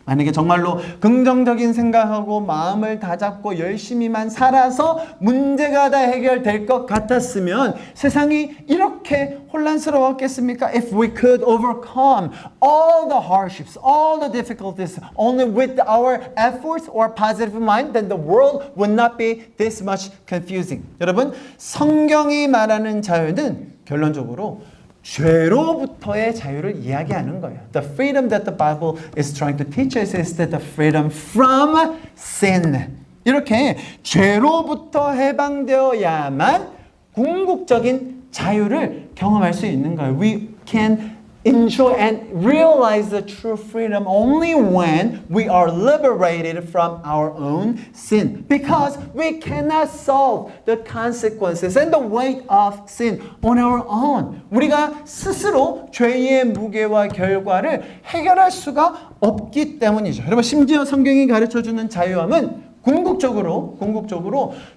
만약에 정말로 긍정적인 생각하고 마음을 다잡고 열심히만 살아서 문제가 다 해결될 것 같았으면 세상이 이렇게 혼란스러웠겠습니까? If we could overcome all the hardships, all the difficulties only with our efforts or positive mind, then the world would not be this much confusing. 여러분, 성경이 말하는 자유는 결론적으로 죄로부터의 자유를 이야기하는 거예요. The freedom that the Bible is trying to teach us is that the freedom from sin. 이렇게 죄로부터 해방되어야만 궁극적인 자유를 경험할 수 있는 거예요. We can enjoy and realize the true freedom only when we are liberated from our own sin. Because we cannot solve the consequences and the weight of sin on our own. 우리가 스스로 죄의 무게와 결과를 해결할 수가 없기 때문이죠. 여러분, 심지어 성경이 가르쳐주는 자유함은 궁극적으로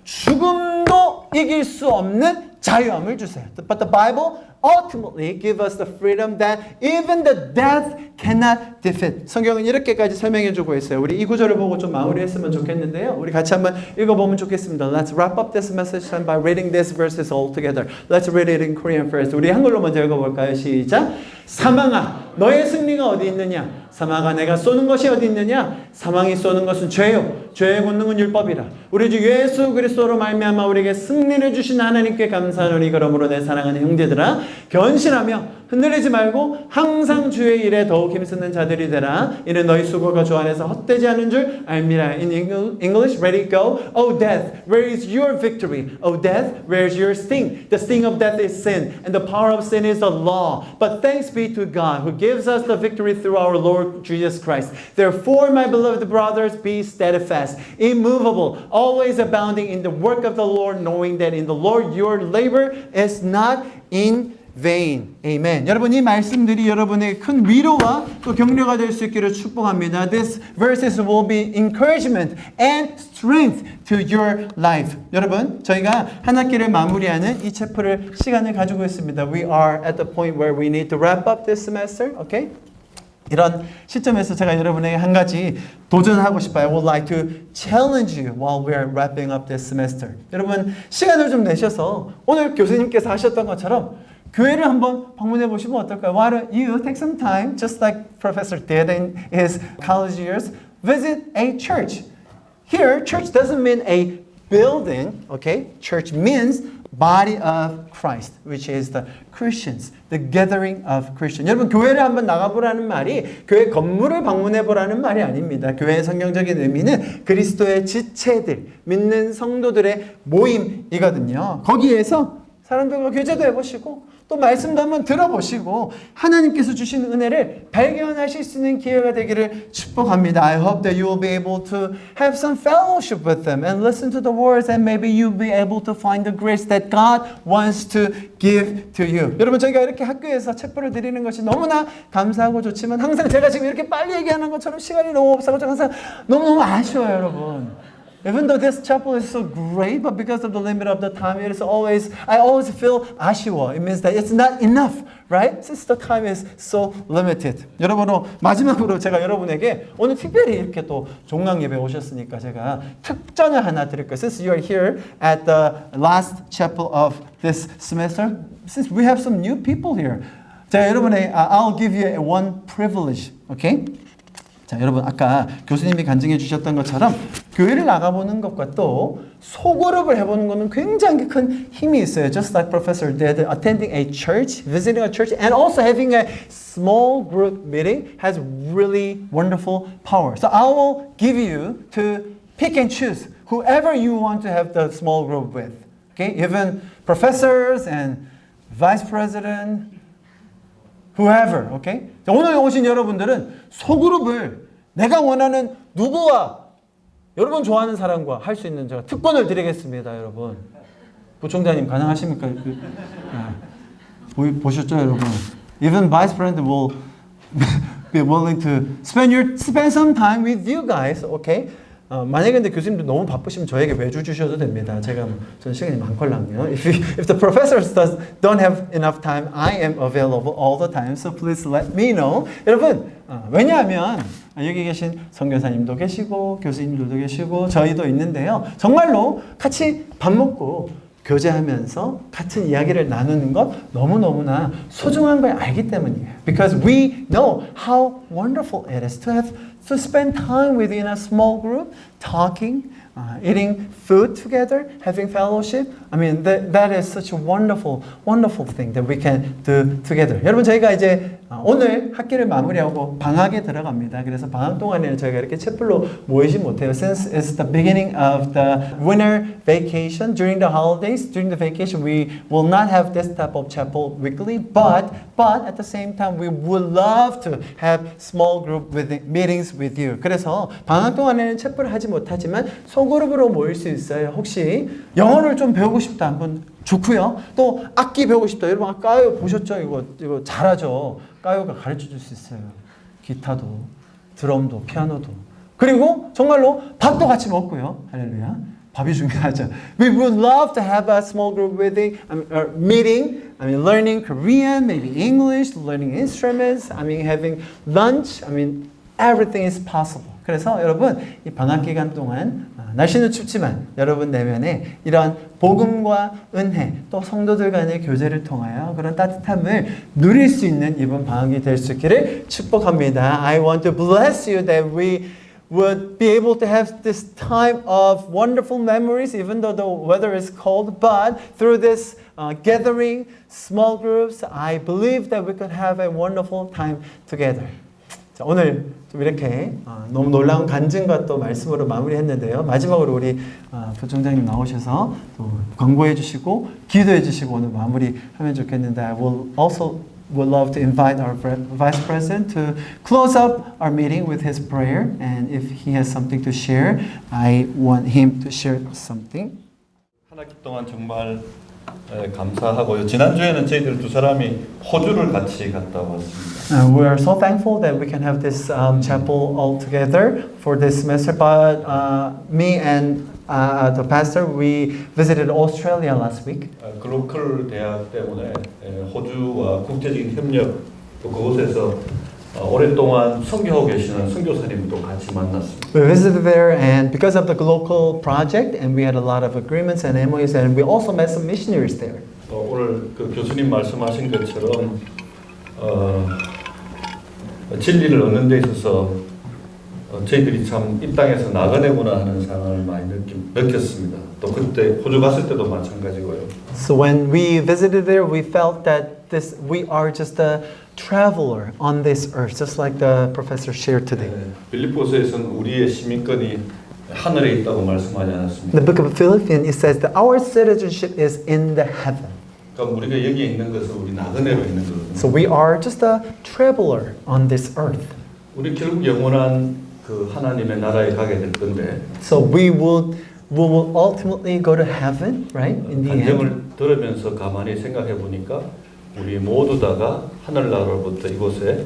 죽음도 이길 수 없는 자유함을 주세요. But the Bible ultimately gives us the freedom that even the death cannot defeat. 성경은 이렇게까지 설명해주고 있어요. 우리 이 구절을 보고 좀 마무리했으면 좋겠는데요. 우리 같이 한번 읽어보면 좋겠습니다. Let's wrap up this message by reading these verses all together. Let's read it in Korean first. 우리 한글로 먼저 읽어볼까요? 시작. 사망아, 너의 승리가 어디 있느냐? 사망아, 내가 쏘는 것이 어디 있느냐? 사망이 쏘는 것은 죄요. 죄의 권능은 율법이라. 우리 주 예수 그리스도로 말미암아 우리에게 승리를 주신 하나님께 감사하노니. 그러므로 내 사랑하는 형제들아, 견신하며 흔들리지 말고 항상 주의 일에 더욱 힘쓰는 자들이 되라. 이는 너희 수고가 주 안에서 헛되지 않은 줄 알미라. In English, ready, go. O death, where is your victory? O death, where is your sting? The sting of death is sin, and the power of sin is the law. But thanks be to God who gives us the victory through our Lord Jesus Christ. Therefore, my beloved brothers, be steadfast, immovable, always abounding in the work of the Lord, knowing that in the Lord your labor is not in vain. Amen. 여러분, 이 말씀들이 여러분에게 큰 위로와 또 격려가 될 수 있기를 축복합니다. These verses will be encouragement and strength to your life. 여러분, 저희가 한 학기를 마무리하는 이 챕터를 시간을 가지고 있습니다. We are at the point where we need to wrap up this semester. Okay? 이런 시점에서 제가 여러분에게 한 가지 도전하고 싶어요. I would like to challenge you while we are wrapping up this semester. 여러분, 시간을 좀 내셔서 오늘 교수님께서 하셨던 것처럼 교회를 한번 방문해 보시면 어떨까요? Why don't you take some time, just like Professor did in his college years, visit a church. Here, church doesn't mean a building, okay? Church means body of Christ, which is the Christians, the gathering of Christians. 여러분, 교회를 한번 나가보라는 말이 교회 건물을 방문해보라는 말이 아닙니다. 교회의 성경적인 의미는 그리스도의 지체들, 믿는 성도들의 모임이거든요. 거기에서 사람들과 교제도 해보시고 또 말씀도 한번 들어보시고 하나님께서 주신 은혜를 발견하실 수 있는 기회가 되기를 축복합니다. I hope that you will be able to have some fellowship with them and listen to the words and maybe you'll be able to find the grace that God wants to give to you. 여러분 저희가 이렇게 학교에서 책벌을 드리는 것이 너무나 감사하고 좋지만 항상 제가 지금 이렇게 빨리 얘기하는 것처럼 시간이 너무 없어서 항상 너무너무 아쉬워요 여러분. Even though this chapel is so great, but because of the limit of the time, I always feel 아쉬워. It means that it's not enough, right? Since the time is so limited. 여러분, 마지막으로 제가 여러분에게 오늘 특별히 이렇게 또 종강 예배 오셨으니까 제가 특전을 하나 드릴 거예요. Since you are here at the last chapel of this semester, since we have some new people here, 제가 여러분의 I'll give you one privilege, okay? 자, 여러분 아까 교수님이 간증해 주셨던 것처럼 교회를 나가보는 것과 또 소그룹을 해보는 것은 굉장히 큰 힘이 있어요. Just like Professor did, attending a church, visiting a church, and also having a small group meeting has really wonderful power. So I will give you to pick and choose whoever you want to have the small group with. Okay, even professors and vice president. Whoever, okay? 자, 오늘 오신 여러분들은 소그룹을 내가 원하는 누구와 여러분 좋아하는 사람과 할 수 있는 제가 특권을 드리겠습니다, 여러분. 부총장님 가능하십니까? 보셨죠, 여러분? Even Vice President will be willing to spend some time with you guys, okay? 만약에 근데 교수님들 너무 바쁘시면 저에게 매주 주셔도 됩니다. 저는 시간이 많걸랑요. If the professors don't have enough time, I am available all the time. So please let me know. 여러분, 왜냐하면 여기 계신 선교사님도 계시고 교수님들도 계시고 저희도 있는데요. 정말로 같이 밥 먹고 교제하면서 같은 이야기를 나누는 것 너무너무나 소중한 걸 알기 때문이에요. Because we know how wonderful it is to spend time within a small group, talking, eating food together, having fellowship. I mean, that is such a wonderful, wonderful thing that we can do together. 여러분, 저희가 이제 오늘 학기를 마무리하고 방학에 들어갑니다. 그래서 방학 동안에는 저희가 이렇게 채플로 모이지 못해요. Since it's the beginning of the winter vacation, during the holidays, during the vacation, we will not have this type of chapel weekly, but at the same time, we would love to have small group meetings with you. 그래서 방학 동안에는 채플을 하지 못하지만 소그룹으로 모일 수 있어요. 혹시 영어를 좀 배우고 싶다 한번 좋고요. 또 악기 배우고 싶다. 여러분 아까 까요 보셨죠? 이거 잘하죠. 까요가 가르쳐 줄 수 있어요. 기타도, 드럼도, 피아노도. 그리고 정말로 밥도 같이 먹고요. 할렐루야. 밥이 중요하죠. We would love to have a small group meeting. Learning Korean, maybe English, learning instruments. Having lunch. Everything is possible. 그래서 여러분 이 방학 기간 동안 날씨는 춥지만 여러분 내면에 이런 복음과 은혜 또 성도들 간의 교제를 통하여 그런 따뜻함을 누릴 수 있는 이번 방학이 될 수 있기를 축복합니다. I want to bless you that we would be able to have this time of wonderful memories even though the weather is cold, but through this gathering, small groups, I believe that we could have a wonderful time together. 자, 오늘 좀 이렇게 너무 놀라운 간증과 또 말씀으로 마무리했는데요. 마지막으로 우리 부총장님 나오셔서 또 광고해 주시고 기도해 주시고 오늘 마무리하면 좋겠는데 I would love to invite our Vice President to close up our meeting with his prayer, and if he has something to share, I want him to share something. 한 학기 동안 정말 감사하고요. 지난주에는 저희들 두 사람이 호주를 같이 갔다 왔습니다. We are so thankful that we can have this chapel all together for this semester. But me and the pastor, we visited Australia last week. 글로컬 대학 때문에 호주와 국제적인 협력 또 그곳에서 오랫동안 선교하고 계시는 선교사님도 같이 만났습니다. We visited there, and because of the local project, and we had a lot of agreements and MOUs, and we also met some missionaries there. 오늘 그 교수님 말씀하신 것처럼 진리를 얻는 데 있어서 저희들이 참 이 땅에서 나그네구나 하는 상황을 많이 느꼈습니다. 또 그때 호주 갔을 때도 마찬가지고요. So when we visited there, we felt that we are just a traveler on this earth, just like the professor shared today. 빌립보서에서는 우리의 시민권이 하늘에 있다고 말씀하지 In 않았습니까? the book of Philippians, it says that our citizenship is in the heaven. 그러니까 우리가 여기에 있는 것은 우리 나그네로 있는 거거든요. So we are just a traveler on this earth. 우리 결국 영원한 그 하나님의 나라에 가게 될 건데 So we will ultimately go to heaven, right? In the end. 간증을 들으면서 가만히 생각해 보니까 우리 모두 다가 하늘나라로부터 이곳에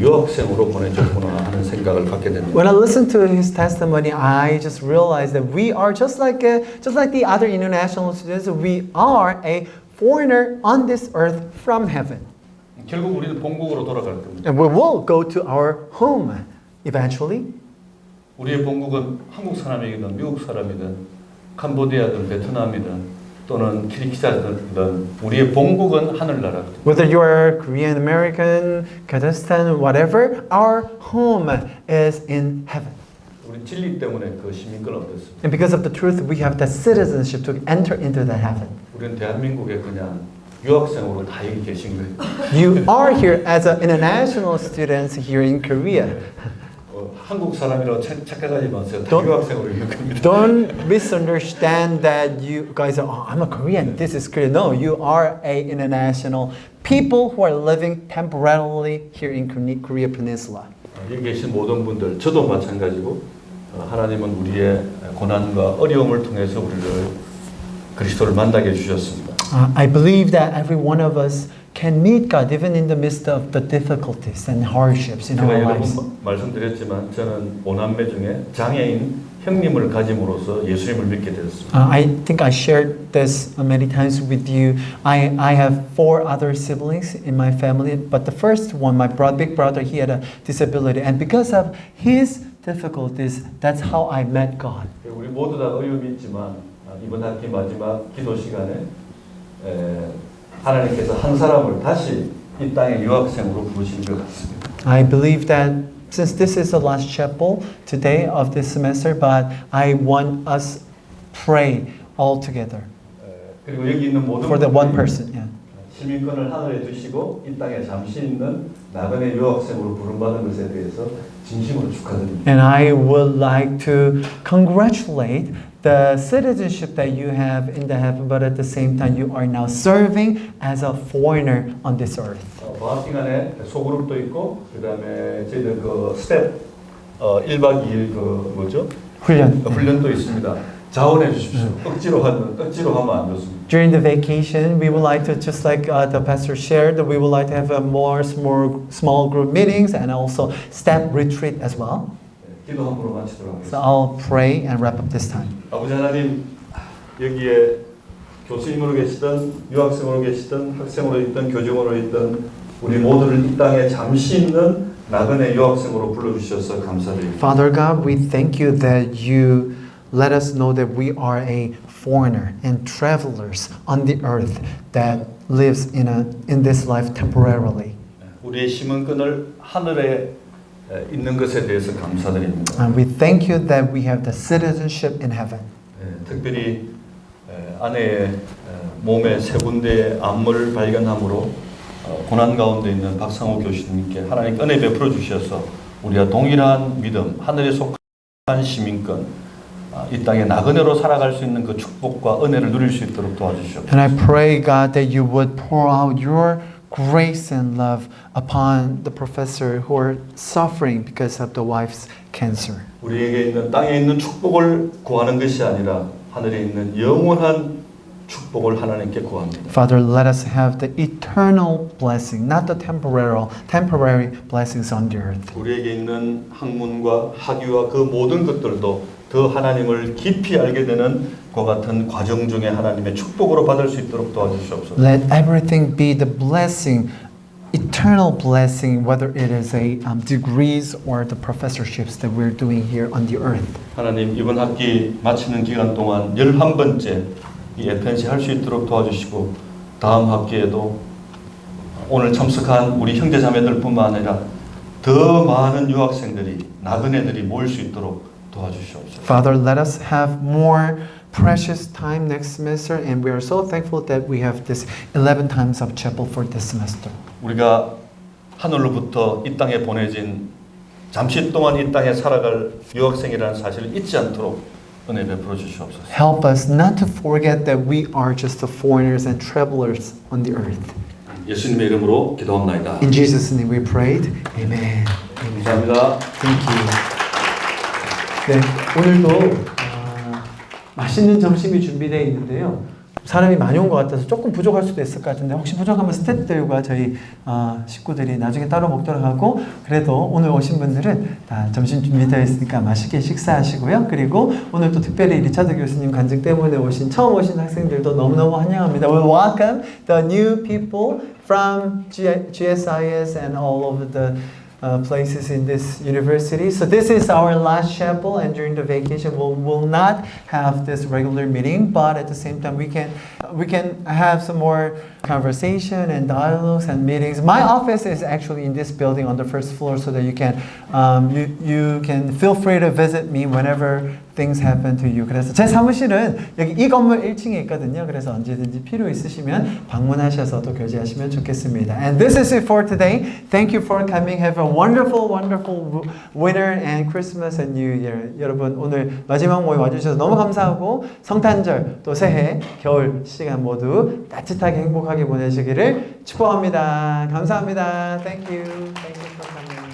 유학생으로 보내졌구나 하는 생각을 갖게 됩니다. When I listened to his testimony, I just realized that we are just like the other international students. We are a foreigner on this earth from heaven, 결국 우리는 본국으로 돌아갈 겁니다. and we will go to our home eventually. 우리의 본국은 한국 사람이든 미국 사람이든 캄보디아든 베트남이든 또는 키르기스탄이든 우리의 본국은 하늘나라거든요. Whether you are Korean American, Kazakhstan, whatever, our home is in heaven. 우리 진리 때문에 그 시민권을 얻었습니다. And because of the truth, we have the citizenship to enter into that heaven. 우리는 대한민국에 그냥 유학생으로 다 여기 계신 거예요. You are here as an international student here in Korea. 한국 사람이라고 착각하지 마세요. 다 Don't- 유학생으로 있는 겁니다. Don't misunderstand that you guys are, oh, I'm a Korean, this is Korea. No, you are a international people who are living temporarily here in Korea Peninsula. 여기 계신 모든 분들, 저도 마찬가지고 하나님은 우리의 고난과 어려움을 통해서 우리를 그리스도를 만나게 해주셨습니다. I believe that every one of us can meet God even in the midst of the difficulties and hardships in 제가 our 여러 lives. 번 말씀드렸지만 저는 5남매 중에 장애인 형님을 가짐으로써 예수님을 믿게 되었습니다. I think I shared this many times with you. I have 4 other siblings in my family, but the first one, my big brother, he had a disability, and because of his difficulties, that's how I met God. 우리 모두 다 어려움이 있지만 이번 학기 마지막 기도 시간에 하나님께서 한 사람을 다시 이 땅의 유학생으로 부르신 것 같습니다. I believe that since this is the last chapel today of this semester, but I want us pray all together 그리고 여기 있는 모든 for the one 분들이 person. Yeah. 시민권을 하늘에 두시고 이 땅에 잠시 있는 나그네 유학생으로 부름받은 것에 대해서 진심으로 축하드립니다. And I would like to congratulate the citizenship that you have in the heaven, but at the same time you are now serving as a foreigner on this earth. 방학 기간에 소그룹도 있고 그다음에 저희들 그 스텝 1박 2일 그 뭐죠? 훈련. 훈련도 있습니다. 자원해 주십시오. 억지로 하면 안 좋습니다. During the vacation, we would like to, just like the pastor shared, we would like to have a more small group meetings and also staff retreat as well. 기도 함으로 마치도록 So 하겠습니다. I'll pray and wrap up this time. 아버지 하나님, 여기에 교수님으로 계시던 유학생으로 계시던 학생으로 있던 교정으로 있던 우리 모두를 이 땅에 잠시 있는 나그네 유학생으로 불러주셔서 감사드립니다. Father God, we thank you that you let us know that we are a foreigner and travelers on the earth that lives in this life temporarily. 우리의 시민권을 하늘에 있는 것에 대해서 감사드립니다. And we thank you that we have the citizenship in heaven. 특별히 아내의 몸에 3군데의 암을 발견함으로 고난 가운데 있는 박상호 교수님께 하나님 은혜 베풀어 주셔서 우리가 동일한 믿음, 하늘에 속한 시민권, 이 땅에 나그네로 살아갈 수 있는 그 축복과 은혜를 누릴 수 있도록 도와주시옵소서. And I pray, God, that you would pour out your grace and love upon the professor who are suffering because of the wife's cancer. 우리에게 있는 땅에 있는 축복을 구하는 것이 아니라 하늘에 있는 영원한 축복을 하나님께 구합니다. Father, let us have the eternal blessing, not the temporary blessings on the earth. 우리에게 있는 학문과 학위와 그 모든 것들도 더 하나님을 깊이 알게 되는 그와 같은 과정 중에 하나님의 축복으로 받을 수 있도록 도와주시옵소서. Let everything be the blessing, eternal blessing, whether it is a degrees or the professorships that we're doing here on the earth. 하나님 이번 학기 마치는 기간 동안 11번째 이 에펜시 할 수 있도록 도와주시고 다음 학기에도 오늘 참석한 우리 형제자매들뿐만 아니라 더 많은 유학생들이 나그네들이 모일 수 있도록 도와주시옵소서. Father, let us have more precious time next semester, and we are so thankful that we have this 11 times of chapel for this semester. 우리가 하늘로부터 이 땅에 보내진 잠시 동안 이 땅에 살아갈 유학생이라는 사실을 잊지 않도록 은혜 베풀어 주시옵소서. Help us not to forget that we are just the foreigners and travelers on the earth. 예수님의 이름으로 기도합나이다. In Jesus' name we prayed. Amen. Amen. 감사합니다. Thank you. 네, 오늘도 맛있는 점심이 준비되어 있는데요. 사람이 많이 온 것 같아서 조금 부족할 수도 있을 것 같은데 혹시 부족하면 스태프들과 저희 식구들이 나중에 따로 먹도록 하고, 그래도 오늘 오신 분들은 다 점심 준비되어 있으니까 맛있게 식사하시고요. 그리고 오늘 또 특별히 리차드 교수님 간증 때문에 처음 오신 학생들도 너무너무 환영합니다. We welcome the new people from GSIS and all of the places in this university. So this is our last chapel, and during the vacation we will not have this regular meeting, but at the same time we can have some more conversation and dialogues and meetings. My office is actually in this building on the first floor, so that you can feel free to visit me whenever things happen to you. 그래서 제 사무실은 여기 이 건물 1층에 있거든요. 그래서 언제든지 필요 있으시면 방문하셔서 또 교제하시면 좋겠습니다. And this is it for today. Thank you for coming. Have a wonderful, wonderful winter and Christmas and New Year. 여러분 오늘 마지막 모임 와주셔서 너무 감사하고 성탄절 또 새해 겨울 시간 모두 따뜻하게 행복하게 보내시기를 축복합니다. 감사합니다. Thank you. Thank you for coming.